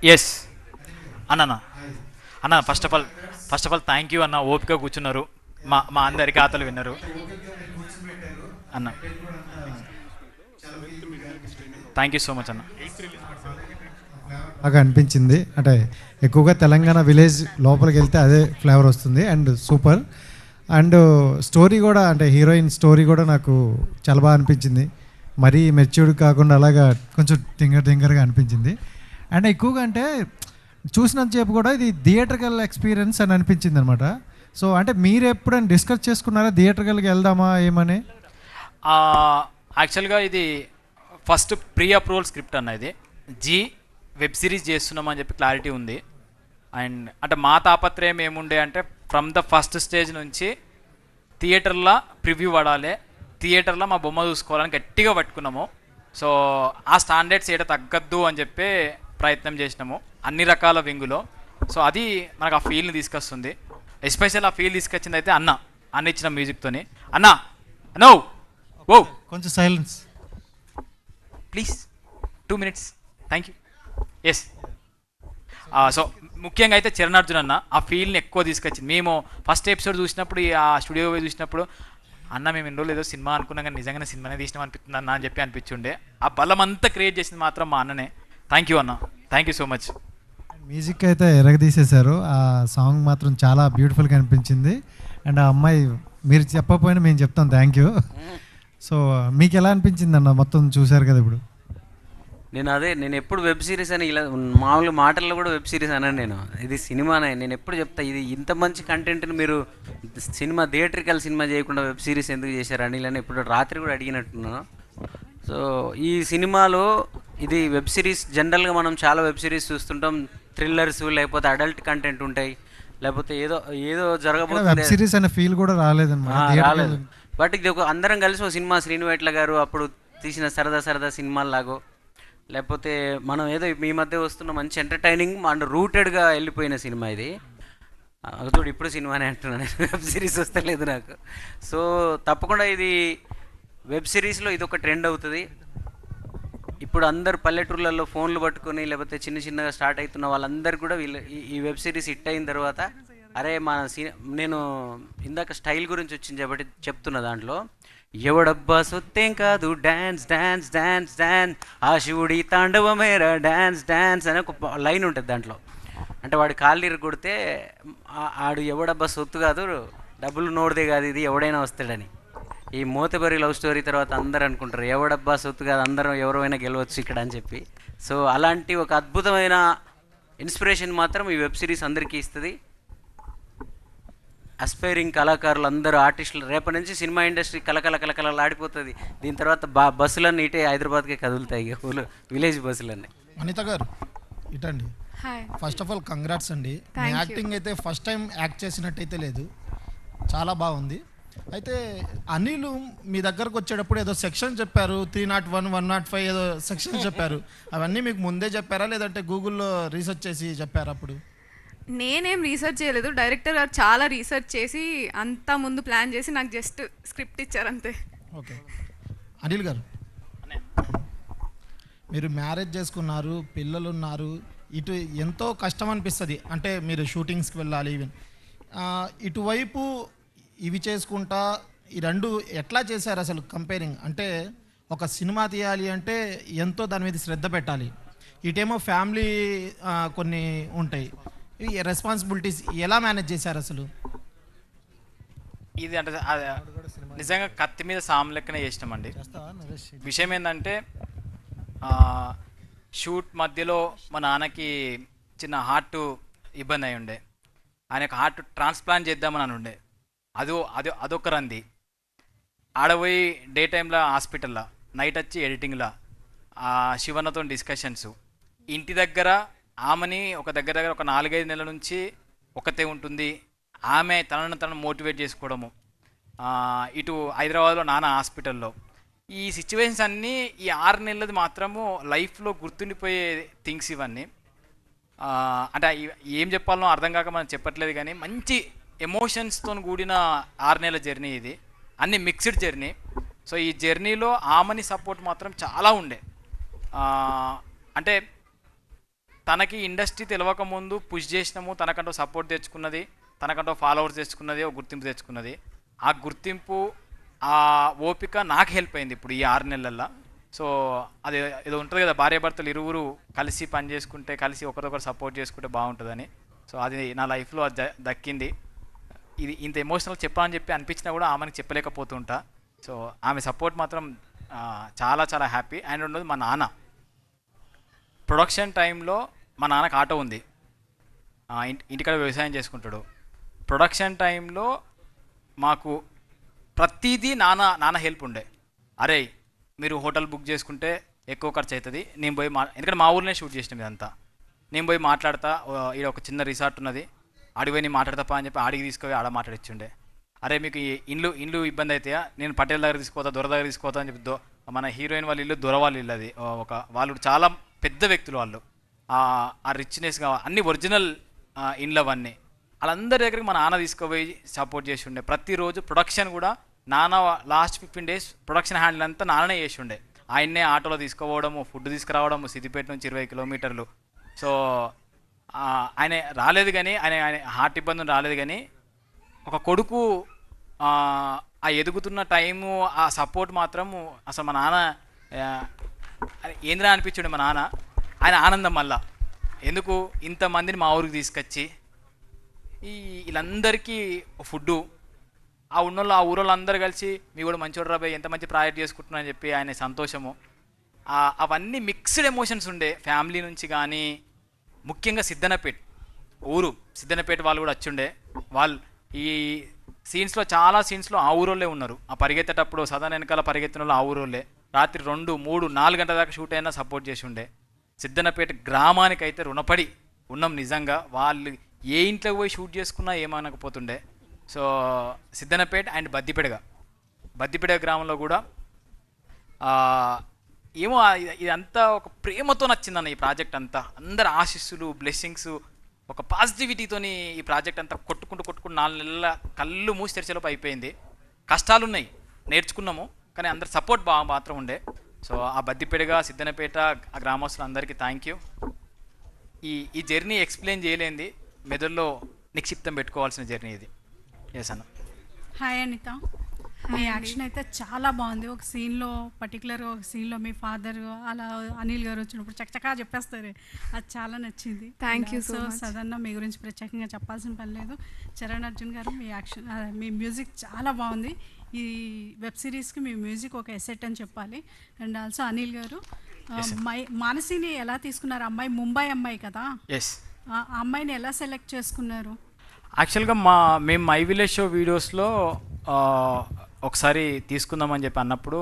Yes అన్న. అన్న first of all thank you అన్న, ఓపిక కూర్చున్నారు, మా అందరి ఖాతాలు విన్నారు అన్న. థ్యాంక్ యూ సో మచ్ అన్న. బాగా అనిపించింది. అంటే ఎక్కువగా తెలంగాణ విలేజ్ లోపలికి వెళ్తే అదే ఫ్లేవర్ వస్తుంది అండ్ సూపర్. అండ్ స్టోరీ కూడా అంటే హీరోయిన్ స్టోరీ కూడా నాకు చాలా బాగా అనిపించింది. మరీ మెచ్యూర్డ్ కాకుండా అలాగా కొంచెం టింగర్గా అనిపించింది. అండ్ ఎక్కువగా అంటే చూసినంతసేపు కూడా ఇది థియేటర్కల్ ఎక్స్పీరియన్స్ అని అనిపించింది అనమాట. సో అంటే మీరు ఎప్పుడైనా డిస్కస్ చేసుకున్నారా థియేటర్కల్కి వెళ్దామా ఏమని? యాక్చువల్గా ఇది ఫస్ట్ ప్రీ అప్రూవల్ స్క్రిప్ట్ అన్న. ఇది జీ వెబ్ సిరీస్ చేస్తున్నామని చెప్పి క్లారిటీ ఉంది. అండ్ అంటే మా తాపత్రయం ఏముండే అంటే ఫ్రమ్ ద ఫస్ట్ స్టేజ్ నుంచి థియేటర్లో ప్రివ్యూ పడాలి, థియేటర్లో మా బొమ్మ చూసుకోవాలని గట్టిగా పట్టుకున్నాము. సో ఆ స్టాండర్డ్స్ ఏట తగ్గద్దు అని చెప్పి ప్రయత్నం చేసినాము అన్ని రకాల వింగులో. సో అది మనకు ఆ ఫీల్ని తీసుకొస్తుంది. ఎస్పెషల్ ఆ ఫీల్ తీసుకొచ్చింది అయితే అన్న ఇచ్చిన మ్యూజిక్తోని. అన్న నో ఓ కొంచెం silence please 2 minutes. Thank you. Yes. So ముఖ్యంగా అయితే చరణార్జున్ అన్న ఆ ఫీల్ని ఎక్కువ తీసుకొచ్చింది. మేము ఫస్ట్ ఎపిసోడ్ చూసినప్పుడు ఆ స్టూడియో పోయి చూసినప్పుడు అన్న మేము ఎన్ని రోజులు ఏదో సినిమా అనుకున్నాం కానీ నిజంగానే సినిమానే తీసినాం అనిపిస్తుంది అన్న అని చెప్పి అనిపించుండే. ఆ బలం అంతా క్రియేట్ చేసింది మాత్రం మా అన్ననే. థ్యాంక్ యూ అన్న, thank you so much. Music అయితే ఎరగదీసేశారు. ఆ సాంగ్ మాత్రం చాలా బ్యూటిఫుల్గా అనిపించింది. అండ్ ఆ అమ్మాయి మీరు చెప్పకపోయినా మేము చెప్తాం థ్యాంక్ యూ. సో మీకు ఎలా అనిపించింది అన్న? మొత్తం చూశారు కదా ఇప్పుడు. నేను ఎప్పుడు వెబ్ సిరీస్ అని ఇలా మామూలు మాటల్లో కూడా వెబ్ సిరీస్ అన్నాను. నేను ఇది సినిమానే. నేను ఎప్పుడు చెప్తా ఇది ఇంత మంచి కంటెంట్ని మీరు సినిమా థియేట్రికల్ సినిమా చేయకుండా వెబ్ సిరీస్ ఎందుకు చేశారు అని ఇలా ఎప్పుడు రాత్రి కూడా అడిగినట్టున్నాను. సో ఈ సినిమాలో ఇది వెబ్ సిరీస్ జనరల్గా మనం చాలా వెబ్ సిరీస్ చూస్తుంటాం, థ్రిల్లర్స్ లేకపోతే అడల్ట్ కంటెంట్ ఉంటాయి, లేకపోతే ఏదో ఏదో జరగబోతుంది. వెబ్ సిరీస్ అనే ఫీల్ కూడా రాలేదు. బట్ ఇది ఒక అందరం కలిసి ఒక సినిమా శ్రీనివైట్ల గారు అప్పుడు తీసిన సరదా సరదా సినిమాల్లాగో, లేకపోతే మనం ఏదో మీ మధ్య వస్తున్న మంచి ఎంటర్టైనింగ్ అండ్ రూటెడ్గా వెళ్ళిపోయిన సినిమా ఇది. చూడు ఇప్పుడు సినిమానే అంటున్నాను, వెబ్ సిరీస్ వస్తలేదు నాకు. సో తప్పకుండా ఇది వెబ్ సిరీస్లో ఇది ఒక ట్రెండ్ అవుతుంది. ఇప్పుడు అందరు పల్లెటూర్లలో ఫోన్లు పట్టుకొని లేకపోతే చిన్నగా స్టార్ట్ అవుతున్న వాళ్ళందరూ కూడా ఈ వెబ్ సిరీస్ హిట్ అయిన తర్వాత అరే నేను ఇందాక స్టైల్ గురించి వచ్చింది కాబట్టి చెప్తున్న దాంట్లో ఎవడబ్బా సొత్తేం కాదు డ్యాన్స్ డ్యాన్స్ డ్యాన్స్ డ్యాన్స్ ఆ శివుడి తాండవమేరా డ్యాన్స్ డ్యాన్స్ అనే ఒక లైన్ ఉంటుంది దాంట్లో. అంటే వాడి కాళ్ళీరు కొడితే ఆడు ఎవడబ్బా సొత్తు కాదు, డబ్బులు నోడిదే కాదు, ఇది ఎవడైనా వస్తాడని. ఈ మోతబరి లవ్ స్టోరీ తర్వాత అందరు అనుకుంటారు ఎవడబ్బా సొత్తు కాదు, అందరం ఎవరైనా గెలవచ్చు ఇక్కడ అని చెప్పి. సో అలాంటి ఒక అద్భుతమైన ఇన్స్పిరేషన్ మాత్రం ఈ వెబ్ సిరీస్ అందరికీ ఇస్తుంది. అస్పైరింగ్ కళాకారులు అందరూ ఆర్టిస్టులు రేపటి నుంచి సినిమా ఇండస్ట్రీ కలకలలాడిపోతుంది. దీని తర్వాత బస్సులన్నీ ఇటే హైదరాబాద్కే కదులుతాయి, విలేజ్ బస్సులన్నీ. అనిత గారు ఇటండి. ఫస్ట్ ఆఫ్ ఆల్ కంగ్రాట్స్ అండి. మీ యాక్టింగ్ అయితే ఫస్ట్ టైం యాక్ట్ చేసినట్టయితే లేదు, చాలా బాగుంది. అయితే అనిల్ మీ దగ్గరకు వచ్చేటప్పుడు ఏదో సెక్షన్ చెప్పారు, 301, 105 ఏదో సెక్షన్ చెప్పారు. అవన్నీ మీకు ముందే చెప్పారా లేదంటే గూగుల్లో రీసెర్చ్ చేసి చెప్పారా? అప్పుడు నేనేం రీసెర్చ్ చేయలేదు, డైరెక్టర్ గారు చాలా రీసెర్చ్ చేసి అంతా ముందు ప్లాన్ చేసి నాకు జస్ట్ స్క్రిప్ట్ ఇచ్చారు అంతే. ఓకే. అనిల్ గారు, మీరు మ్యారేజ్ చేసుకున్నారు, పిల్లలు ఉన్నారు, ఇటు ఎంతో కష్టం అనిపిస్తుంది. అంటే మీరు షూటింగ్స్కి వెళ్ళాలి, ఈవెన్ ఇటువైపు ఇవి చేసుకుంటా ఈ రెండు ఎట్లా చేశారు అసలు? కంపేరింగ్ అంటే ఒక సినిమా తీయాలి అంటే ఎంతో దాని మీద శ్రద్ధ పెట్టాలి, ఇటేమో ఫ్యామిలీ కొన్ని ఉంటాయి, ఈ రెస్పాన్సిబిలిటీస్ ఎలా మేనేజ్ చేశారు అసలు? ఇది అంటే నిజంగా కత్తి మీద సాము లెక్కనే చేసినామండి. విషయం ఏంటంటే షూట్ మధ్యలో మా నాన్నకి చిన్న హార్ట్ ఇబ్బంది అయి ఉండే, ఆయనకు హార్ట్ ట్రాన్స్ప్లాంట్ చేద్దామని ఉండే. అదొక రంది. ఆడపోయి డే టైంలో హాస్పిటల్లో, నైట్ వచ్చి ఎడిటింగ్లో శివన్నతో డిస్కషన్స్. ఇంటి దగ్గర ఆమెని ఒక దగ్గర ఒక 4-5 నెలల నుంచి ఒకతే ఉంటుంది. ఆమె తనను మోటివేట్ చేసుకోవడము, ఇటు హైదరాబాద్లో నాన్న హాస్పిటల్లో. ఈ సిచ్యువేషన్స్ అన్నీ ఈ 6 నెలలది మాత్రము లైఫ్లో గుర్తుండిపోయే థింగ్స్ ఇవన్నీ. అంటే ఏం చెప్పాలనో అర్థం కాక మనం చెప్పట్లేదు కానీ మంచి ఎమోషన్స్తో కూడిన 6 నెలల జర్నీ ఇది, అన్ని మిక్స్డ్ జర్నీ. సో ఈ జర్నీలో ఆమెని సపోర్ట్ మాత్రం చాలా ఉండే. అంటే తనకి ఇండస్ట్రీ తెలియక ముందు పుష్ చేసినాము, తనకంటూ సపోర్ట్ తెచ్చుకున్నది, తనకంటూ ఫాలోవర్స్ తెచ్చుకున్నది, ఒక గుర్తింపు తెచ్చుకున్నది. ఆ గుర్తింపు, ఆ ఓపిక నాకు హెల్ప్ అయింది ఇప్పుడు ఈ 6 నెలల్లో. సో అది ఏదో ఉంటుంది కదా, భార్యాభర్తలు ఇరువురు కలిసి పని చేసుకుంటే, కలిసి ఒకరికొకరు సపోర్ట్ చేసుకుంటే బాగుంటుందని. సో అది నా లైఫ్లో అది దక్కింది. ఇది ఇంత ఎమోషనల్ చెప్పాలని చెప్పి అనిపించినా కూడా ఆమెకు చెప్పలేకపోతుంటా. సో ఆమె సపోర్ట్ మాత్రం చాలా చాలా హ్యాపీ. అండ్ ఉన్నది మా నాన్న. ప్రొడక్షన్ టైంలో మా నాన్నకు ఆటో ఉంది, ఇంటికాడ వ్యవసాయం చేసుకుంటాడు. ప్రొడక్షన్ టైంలో మాకు ప్రతిదీ నాన్న హెల్ప్ ఉండే. అరే మీరు హోటల్ బుక్ చేసుకుంటే ఎక్కువ ఖర్చు అవుతుంది, నేను పోయి ఎందుకంటే మా ఊర్లోనే షూట్ చేసినాం ఇదంతా. నేను పోయి మాట్లాడతా, ఇక్కడ ఒక చిన్న రిసార్ట్ ఉన్నది, ఆడికి పోయి నేను మాట్లాడతాపా అని చెప్పి ఆడికి తీసుకుపోయి ఆడ మాట్లాడిచ్చుండే. అరే మీకు ఈ ఇండ్లు ఇబ్బంది అవుతాయా, నేను పటేల్ దగ్గర తీసుకోతా, దొర దగ్గర తీసుకోతా అని చెప్పి మన హీరోయిన్ వాళ్ళ ఇల్లు దొర వాళ్ళ ఇల్లు. అది వాళ్ళు చాలా పెద్ద వ్యక్తులు వాళ్ళు, ఆ రిచ్నెస్గా అన్ని ఒరిజినల్ ఇండ్లు అవన్నీ. వాళ్ళందరి దగ్గరికి మా నాన్న తీసుకుపోయి సపోర్ట్ చేసి ఉండే. ప్రతిరోజు ప్రొడక్షన్ కూడా నాన్న లాస్ట్ 15 days ప్రొడక్షన్ హ్యాండిల్ అంతా నాన్ననే చేసి ఉండే. ఆయన్నే ఆటోలో తీసుకుపోవడము, ఫుడ్ తీసుకురావడము, సిద్దిపేట నుంచి 20 kilometers. సో ఆయన రాలేదు కానీ, ఆయన హార్ట్ ఇబ్బంది రాలేదు కానీ, ఒక కొడుకు ఆ ఎదుగుతున్న టైము, ఆ సపోర్ట్ మాత్రం అసలు మా నాన్న ఏంద్రా అనిపించుండే. మా నాన్న ఆయన ఆనందం మళ్ళా ఎందుకు ఇంతమందిని మా ఊరికి తీసుకొచ్చి వీళ్ళందరికీ ఫుడ్డు, ఆ ఉన్నోళ్ళు ఆ ఊరోళ్ళు అందరూ కలిసి మీ కూడా మంచివాడు రాబాయ్, ఎంత మంచి ప్రాజెక్ట్ చేసుకుంటున్నా అని చెప్పి ఆయన సంతోషము. అవన్నీ మిక్స్డ్ ఎమోషన్స్ ఉండే ఫ్యామిలీ నుంచి. కానీ ముఖ్యంగా సిద్ధనపేట వాళ్ళు కూడా వచ్చిండే. వాళ్ళు ఈ సీన్స్లో చాలా సీన్స్లో ఆ ఊరోళ్ళే ఉన్నారు. ఆ పరిగెత్తేటప్పుడు సదన్ వెనకాల పరిగెత్తిన వాళ్ళు ఆ ఊరోళ్ళే. రాత్రి 2, 3, 4 గంటల దాకా షూట్ అయినా సపోర్ట్ చేసి ఉండే. సిద్ధనపేట గ్రామానికి అయితే రుణపడి ఉన్నాం నిజంగా. వాళ్ళు ఏ ఇంట్లోకి పోయి షూట్ చేసుకున్నా ఏమనకపోతుండే. సో సిద్ధనపేట అండ్ బద్దిపేట గ్రామంలో కూడా ఏమో ఇదంతా ఒక ప్రేమతో నచ్చిందన్న ఈ ప్రాజెక్ట్ అంతా. అందరు ఆశీస్సులు, బ్లెస్సింగ్స్, ఒక పాజిటివిటీతోని ఈ ప్రాజెక్ట్ అంతా కొట్టుకుంటూ 4 నెలల కళ్ళు మూసి తెరిచేలోపు అయిపోయింది. కష్టాలు ఉన్నాయి, నేర్చుకున్నాము, కానీ అందరు సపోర్ట్ మాత్రం ఉండే. సో ఆ బద్దిపేటగా, సిద్ధనపేట, ఆ గ్రామస్తులు అందరికీ థ్యాంక్ యూ. ఈ జర్నీ ఎక్స్ప్లెయిన్ చేయలేంది, మెదడులో నిక్షిప్తం పెట్టుకోవాల్సిన జర్నీ ఇది. ఎస్ అన్న. హాయ్ అనిత, మీ యాక్షన్ అయితే చాలా బాగుంది. ఒక సీన్లో పర్టికులర్గా ఒక సీన్లో మీ ఫాదర్ అలా అనిల్ గారు వచ్చినప్పుడు చక్కచకా చెప్పేస్తారు, అది చాలా నచ్చింది. Thank you so much. Sadanna మీ గురించి ప్రత్యేకంగా చెప్పాల్సిన పని లేదు. చరణ్ అర్జున్ గారు మీ యాక్షన్, మీ మ్యూజిక్ చాలా బాగుంది. ఈ వెబ్ సిరీస్కి మీ మ్యూజిక్ ఒక ఎసెట్ అని చెప్పాలి. అండ్ ఆల్సో అనిల్ గారు, మానసిని ఎలా తీసుకున్నారు? అమ్మాయి ముంబై అమ్మాయి కదా, ఆ అమ్మాయిని ఎలా సెలెక్ట్ చేసుకున్నారు? యాక్చువల్గా మేము మై విలేజ్ షో వీడియోస్లో ఒకసారి తీసుకుందామని చెప్పి అన్నప్పుడు,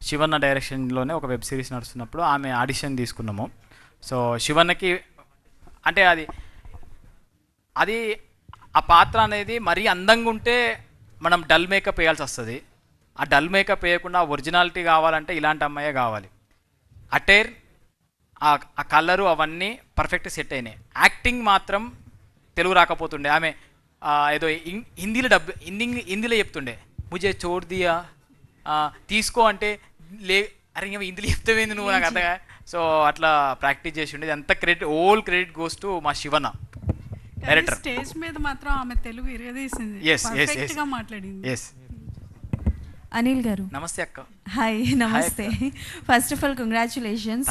శివన్న డైరెక్షన్లోనే ఒక వెబ్ సిరీస్ నడుస్తున్నప్పుడు ఆమె ఆడిషన్ తీసుకున్నాము. సో శివన్నకి అంటే అది ఆ పాత్ర అనేది మరీ అందంగా ఉంటే మనం డల్ మేకప్ వేయాల్సి వస్తుంది. ఆ డల్ మేకప్ వేయకుండా ఒరిజినాలిటీ కావాలంటే ఇలాంటి అమ్మాయే కావాలి. అటైర్, ఆ కలరు అవన్నీ పర్ఫెక్ట్ సెట్ అయినాయి. యాక్టింగ్ మాత్రం తెలుగు రాకపోతుండే. ఆమె ఏదో హిందీలో చెప్తుండే, ముజే చోట్ దియా, తీసుకో అంటే అరే ఇంకా హిందీలో చెప్తావేంది నువ్వు, నాకు అర్థంగా. సో అట్లా ప్రాక్టీస్ చేసి ఉండేది. అంత క్రెడిట్ గోస్ టు మా శివన్న డైరెక్టర్. స్టేజ్ మీద మాత్రం ఆమె తెలుగు ఇరగదీసింది, పర్ఫెక్ట్ గా మాట్లాడింది. ఎస్. అనిల్ గారు నమస్తే అక్క. హాయ్, నమస్తే. ఫస్ట్ ఆఫ్ ఆల్ కంగ్రాచులేషన్స్,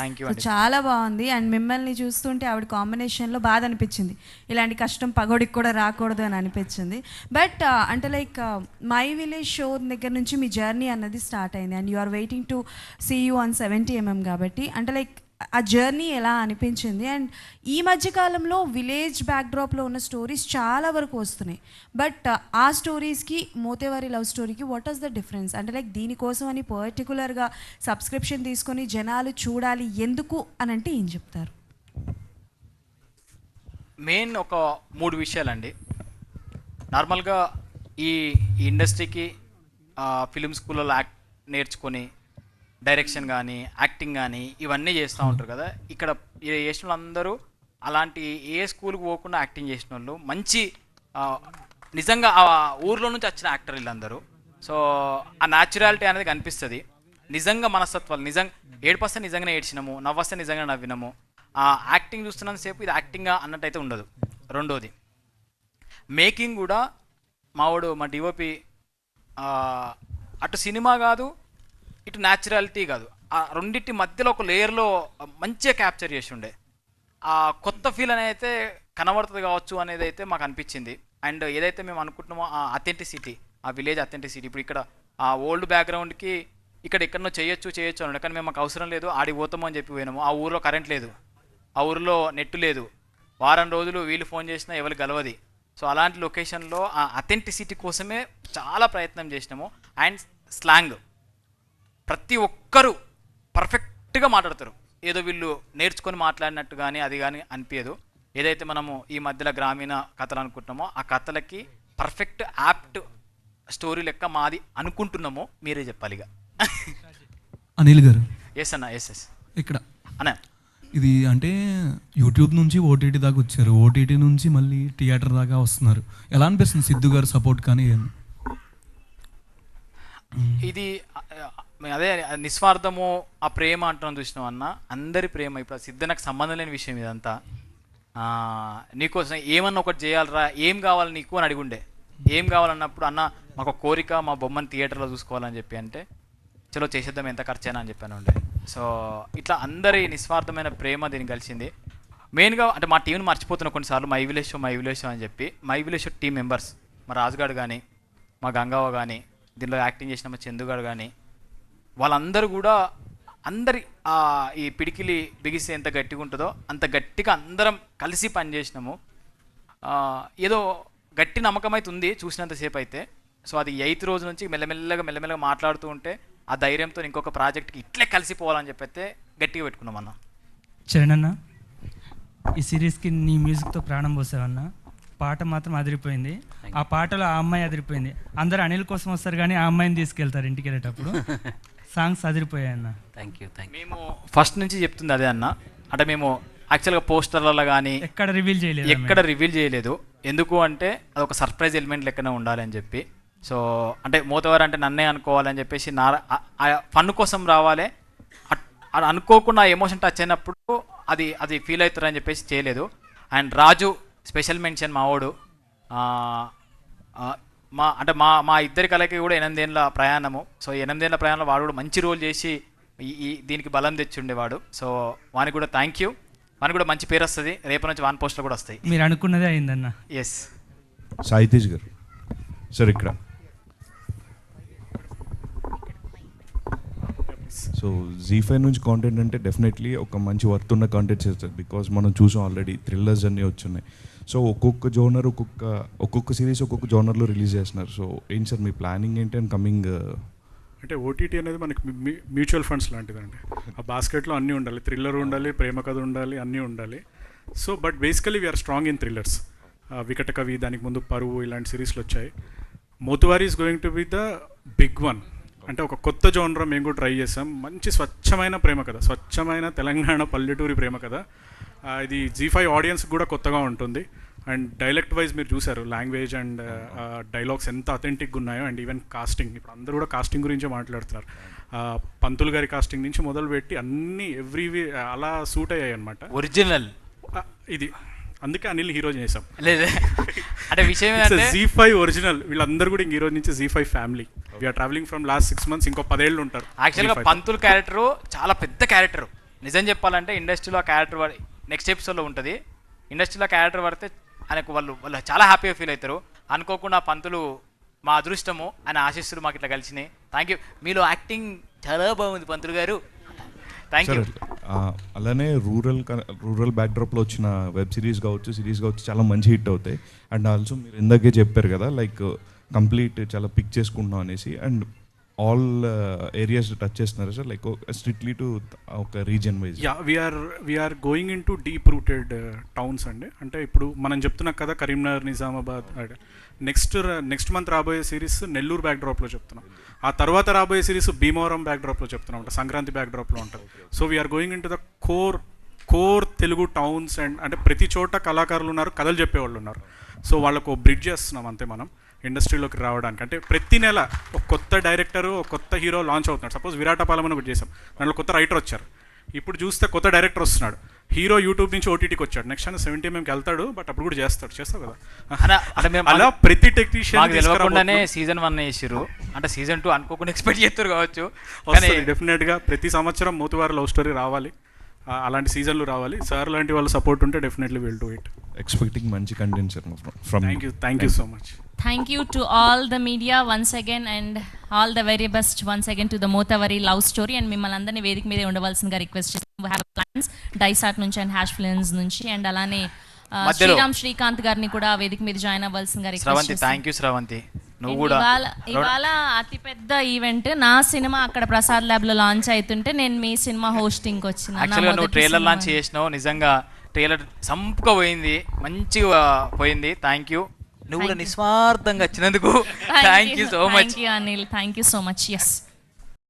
చాలా బాగుంది. అండ్ మిమ్మల్ని చూస్తుంటే ఆవిడ కాంబినేషన్లో బాధ అనిపించింది, ఇలాంటి కష్టం పగోడికి కూడా రాకూడదు అని అనిపించింది. బట్ అంటే లైక్ మై విలేజ్ షో దగ్గర నుంచి మీ జర్నీ అన్నది స్టార్ట్ అయింది. And you are waiting to see you on 70mm కాబట్టి అంటే లైక్ ఆ జర్నీ ఎలా అనిపించింది? అండ్ ఈ మధ్యకాలంలో విలేజ్ బ్యాక్డ్రాప్లో ఉన్న స్టోరీస్ చాలా వరకు వస్తున్నాయి, బట్ ఆ స్టోరీస్కి మోతేవారి లవ్ స్టోరీకి వాట్ ఈస్ ద డిఫరెన్స్? అంటే లైక్ దీనికోసం అని పర్టికులర్గా సబ్స్క్రిప్షన్ తీసుకొని జనాలు చూడాలి ఎందుకు అని అంటే ఏం చెప్తారు? మెయిన్ ఒక 3 విషయాలండి. నార్మల్గా ఈ ఇండస్ట్రీకి ఫిలిం స్కూల్లో నేర్చుకొని డైరెక్షన్ కానీ, యాక్టింగ్ కానీ ఇవన్నీ చేస్తూ ఉంటారు కదా. ఇక్కడ చేసిన వాళ్ళందరూ అలాంటి ఏ స్కూల్కి పోకుండా యాక్టింగ్ చేసిన వాళ్ళు, మంచి నిజంగా ఆ ఊర్లో నుంచి వచ్చిన యాక్టర్ వీళ్ళందరూ. సో ఆ న్యాచురాలిటీ అనేది కనిపిస్తుంది. నిజంగా మనస్తత్వాలు, నిజంగా ఏడుపస్తే నిజంగానే ఏడ్చినాము, నవ్వస్తే నిజంగా నవ్వినాము. ఆ యాక్టింగ్ చూస్తున్నంతసేపు ఇది యాక్టింగ్ అన్నట్టయితే ఉండదు. రెండోది మేకింగ్ కూడా మా డిఓపి అటు సినిమా కాదు ఇటు న్యాచురాలిటీ కాదు, ఆ రెండింటి మధ్యలో ఒక లేయర్లో మంచిగా క్యాప్చర్ చేసి ఉండే. ఆ కొత్త ఫీల్ అనేది అయితే కనబడుతుంది కావచ్చు అనేది అయితే మాకు అనిపించింది. అండ్ ఏదైతే మేము అనుకుంటున్నామో ఆ అథెంటిసిటీ, ఆ విలేజ్ అథెంటిసిటీ, ఇప్పుడు ఇక్కడ ఆ ఓల్డ్ బ్యాక్గ్రౌండ్కి ఎక్కడో చేయొచ్చు అన్నాడు, కానీ మేము మాకు అవసరం లేదు, ఆడికి పోతాము అని చెప్పి పోయినాము. ఆ ఊరిలో కరెంట్ లేదు, ఆ ఊరిలో నెట్ లేదు, వారం రోజులు వీళ్ళు ఫోన్ చేసినా ఎవరు గలవది. సో అలాంటి లొకేషన్లో ఆ అథెంటిసిటీ కోసమే చాలా ప్రయత్నం చేసినాము. అండ్ స్లాంగ్ ప్రతి ఒక్కరూ పర్ఫెక్ట్గా మాట్లాడతారు, ఏదో వీళ్ళు నేర్చుకొని మాట్లాడినట్టు కానీ అది కానీ అనిపించదు. ఏదైతే మనము ఈ మధ్యలో గ్రామీణ కథలు అనుకుంటున్నామో ఆ కథలకి పర్ఫెక్ట్ యాప్ట్ స్టోరీ లెక్క మాది అనుకుంటున్నామో మీరే చెప్పాలి. ఇక అనిల్ గారు. ఎస్ అన్న. ఎస్ ఇక్కడ అన్న ఇది అంటే యూట్యూబ్ నుంచి ఓటీటీ దాకా వచ్చారు, ఓటీటీ నుంచి మళ్ళీ థియేటర్ దాకా వస్తున్నారు. ఎలా అనిపిస్తుంది సిద్ధు గారు సపోర్ట్ కానీ? ఇది అదే నిస్వార్థము, ఆ ప్రేమ అంటున్నాను చూసినాం అన్న, అందరి ప్రేమ. ఇప్పుడు సిద్ధనకు సంబంధం లేని విషయం ఇదంతా. నీకోసం ఏమన్నా ఒకటి చేయాలరా, ఏం కావాలి నీకు అని అడిగుండే. ఏం కావాలన్నప్పుడు అన్న మాకు ఒక కోరిక, మా బొమ్మని థియేటర్లో చూసుకోవాలని చెప్పి అంటే చలో చేసేద్దాం, ఎంత ఖర్చు అయినా అని చెప్పాను ఉండే. సో ఇట్లా అందరి నిస్వార్థమైన ప్రేమ దీనికి కలిసింది. మెయిన్గా అంటే మా టీంని మర్చిపోతున్నా కొన్నిసార్లు, మై విలేజ్ షో అని చెప్పి. My village show team members, మా రాజుగాడు కానీ, మా గంగవ్వ కానీ, దీనిలో యాక్టింగ్ చేసిన మా చందుగాడు కానీ, వాళ్ళందరూ కూడా అందరి ఈ పిడికిలి బిగిస్తే ఎంత గట్టిగా ఉంటుందో అంత గట్టిగా అందరం కలిసి పనిచేసినాము. ఏదో గట్టి నమ్మకం అయితే ఉంది చూసినంతసేపు అయితే. సో అది 8th రోజు నుంచి మెల్లమెల్లగా మాట్లాడుతూ ఉంటే ఆ ధైర్యంతో ఇంకొక ప్రాజెక్ట్కి ఇట్లే కలిసిపోవాలని చెప్పి అయితే గట్టిగా పెట్టుకున్నాం అన్న. చరణ్ అన్న, ఈ సిరీస్కి నీ మ్యూజిక్తో ప్రాణం పోసావన్న. పాట మాత్రం అదిరిపోయింది. ఆ పాటలో ఆ అమ్మాయి అదిరిపోయింది. అందరూ అనిల్ కోసం వస్తారు కానీ ఆ అమ్మాయిని తీసుకెళ్తారు ఇంటికి వెళ్ళేటప్పుడు. సాంగ్స్ అదిరిపోయాయి అన్న. Thank you. మేము ఫస్ట్ నుంచి చెప్తుంది అదే అన్న. అంటే మేము యాక్చువల్గా పోస్టర్లలో కానీ ఎక్కడ రివీల్ చేయలేదు. ఎందుకు అంటే అదొక సర్ప్రైజ్ ఎలిమెంట్ లెక్కనే ఉండాలి అని చెప్పి. సో అంటే మోతవారు అంటే నన్నే అనుకోవాలని చెప్పేసి ఫన్ కోసం రావాలి, అది అనుకోకుండా ఎమోషన్ టచ్ అయినప్పుడు అది ఫీల్ అవుతారని చెప్పేసి చేయలేదు. అండ్ రాజు స్పెషల్ మెన్షన్, మావాడు మా ఇద్దరి కళకి కూడా 8 ఏళ్ళ ప్రయాణము. సో 8 ఏళ్ళ ప్రయాణంలో వాడు కూడా మంచి రోల్ చేసి దీనికి బలం తెచ్చి ఉండేవాడు. సో వానికి కూడా థ్యాంక్ యూ. వానికి కూడా మంచి పేరు వస్తుంది, రేపు నుంచి వాన్ పోస్టులు కూడా వస్తాయి. మీరు అనుకున్నదే అయిందన్న. ఎస్. సాయితేజ్ గారు సార్ ఇక్కడ. సో జీ5 నుంచి కాంటెంట్ అంటే డెఫినెట్లీ ఒక మంచి వర్త్ ఉన్న కాంటెంట్ చేస్తారు. బికాజ్ మనం చూసాం ఆల్రెడీ థ్రిల్లర్స్ అన్నీ వచ్చున్నాయి. సో ఒక్కొక్క జోనర్ ఒక్కొక్క సిరీస్ ఒక్కొక్క జోనర్లో రిలీజ్ చేస్తున్నారు. సో ఏంటి సార్ మీ ప్లానింగ్ ఏంటి అండ్ కమింగ్? అంటే ఓటీటీ అనేది మనకి మ్యూచువల్ ఫండ్స్ లాంటిదండి. ఆ బాస్కెట్లో అన్నీ ఉండాలి, థ్రిల్లర్ ఉండాలి, ప్రేమ కథ ఉండాలి, అన్నీ ఉండాలి. So but basically we are strong in thrillers. Vikata Kavi, దానికి ముందు పరువు, ఇలాంటి సిరీస్లు వచ్చాయి. Mothuvari is going to be the big one. అంటే ఒక కొత్త జోనర్ మేము కూడా ట్రై చేసాం. మంచి స్వచ్ఛమైన ప్రేమ కథ, స్వచ్ఛమైన తెలంగాణ పల్లెటూరి ప్రేమ కథ. ఇది జీ5 ఆడియన్స్ కూడా కొత్తగా ఉంటుంది. అండ్ డైలెక్ట్ వైజ్ మీరు చూసారు లాంగ్వేజ్ అండ్ డైలాగ్స్ ఎంత అథెంటిక్గా ఉన్నాయో. అండ్ ఈవెన్ కాస్టింగ్, ఇప్పుడు అందరూ కూడా కాస్టింగ్ గురించే మాట్లాడుతున్నారు. పంతులు గారి కాస్టింగ్ నుంచి మొదలుపెట్టి అన్నీ ఎవ్రీవి అలా సూట్ అయ్యాయి అనమాట. ఒరిజినల్ ఇది, అందుకే అనిల్ హీరో చేసాం. లేదు అంటే విషయం జీ5 ఒరిజినల్. వీళ్ళందరూ కూడా ఇంక ఈ రోజు నుంచి ZEE5 family. We are travelling from last 6 months. ఇంకో 10 ఏళ్ళు ఉంటారు. యాక్చువల్గా పంతులు క్యారెక్టరు చాలా పెద్ద క్యారెక్టర్. నిజం చెప్పాలంటే ఇండస్ట్రీలో క్యారెక్టర్ నెక్స్ట్ ఎపిసోడ్లో ఉంటుంది. ఇండస్ట్రీలో క్యారెక్టర్ పడితే ఆయనకు వాళ్ళు చాలా హ్యాపీగా ఫీల్ అవుతారు. అనుకోకుండా పంతులు మా అదృష్టము ఆయన ఆశీస్సులు మాకు ఇట్లా కలిసినాయి. Thank you. మీలో యాక్టింగ్ చాలా బాగుంది పంతులు గారు, థ్యాంక్ యూ. అలానే రూరల్ బ్యాక్డ్రాప్లో వచ్చిన వెబ్ సిరీస్ కావచ్చు చాలా మంచి హిట్ అవుతాయి. అండ్ ఆల్సో మీరు ఇందాకే చెప్పారు కదా లైక్ కంప్లీట్ చాలా పిక్ చేసుకుంటున్నాం అనేసి. అండ్ ఆల్ ఏరియాస్ టచ్ చేస్తున్నారు సార్, లైక్ స్ట్రిక్ట్లీ టు ఒక region wise? Yeah, we're going in to deep rooted towns అండి. అంటే ఇప్పుడు మనం చెప్తున్నాం కదా కరీంనగర్, నిజామాబాద్. నెక్స్ట్ మంత్ రాబోయే సిరీస్ నెల్లూరు బ్యాక్డ్రాప్లో చెప్తున్నాం. ఆ తర్వాత రాబోయే సిరీస్ భీమవరం బ్యాక్డ్రాప్లో చెప్తున్నాం, అంటే సంక్రాంతి బ్యాక్డ్రాప్లో ఉంటుంది. So we're going in to the core Telugu towns. And అంటే ప్రతి చోట కళాకారులు ఉన్నారు, కథలు చెప్పేవాళ్ళు ఉన్నారు. సో వాళ్ళకు బ్రిడ్జ్ చేస్తున్నాం అంతే మనం ఇండస్ట్రీలోకి రావడానికి. అంటే ప్రతి నెల ఒక కొత్త డైరెక్టరు, ఒక కొత్త హీరో లాంచ్ అవుతున్నాడు. సపోజ్ విరాటపాలెం అని ఒకటి చేసాం, దాంట్లో కొత్త రైటర్ వచ్చారు. ఇప్పుడు చూస్తే కొత్త డైరెక్టర్ వస్తున్నాడు. హీరో యూట్యూబ్ నుంచి ఓటీటీకి వచ్చాడు, నెక్స్ట్ ఆయన 70mm వెళ్తాడు, బట్ అప్పుడు కూడా చేస్తావు కదా. అంటే మేము అలా ప్రతి టెక్నీషియన్ తెలియకుండానే సీజన్ 1 వేసిర్రు, అంటే సీజన్ 2 అనుకోకుండా ఎక్స్పెక్ట్ చేస్తారు కావచ్చు. డెఫినెట్గా ప్రతి సంవత్సరం మూతువారి లవ్ స్టోరీ రావాలి, అలాంటి సీజన్లు రావాలి. సార్ లాంటి వాళ్ళ సపోర్ట్ ఉంటే definitely will do it. Expecting మంచి content sir from. Thank you so much. Thank you to all the media once again, and all the very best once again to the Motavari love story. And మిమ్మల్ని అందరినీ వేదిక మీదే ఉండవలసిందిగా request చేస్తాం. We have plans డైసాట్ నుంచి and hash films నుంచి, and అలానే శ్రీరామ్ శ్రీకాంత్ గారిని కూడా వేదిక మీద జాయిన్ అవ్వాల్సిందిగా రిక్వెస్ట్ చేస్తాం. థ్యాంక్ యూ శ్రవంతి, నువ్వు కూడా. ఇవాళ అతిపెద్ద ఈవెంట్, నా సినిమా అక్కడ ప్రసాద్ ల్యాబ్ లో లాంచ్ అవుతుంటే నేను మీ సినిమా హోస్టింగ్ వచ్చిన. యాక్చువల్గా నువ్వు ట్రైలర్ లాంచ్ చేసినావు, నిజంగా ట్రైలర్ సంపుగా పోయింది, మంచిగా పోయింది. థ్యాంక్ యూ, నువ్వు కూడా నిస్వార్థంగా వచ్చినందుకు thank you so much. Thank you Anil, thank you so much. Yes.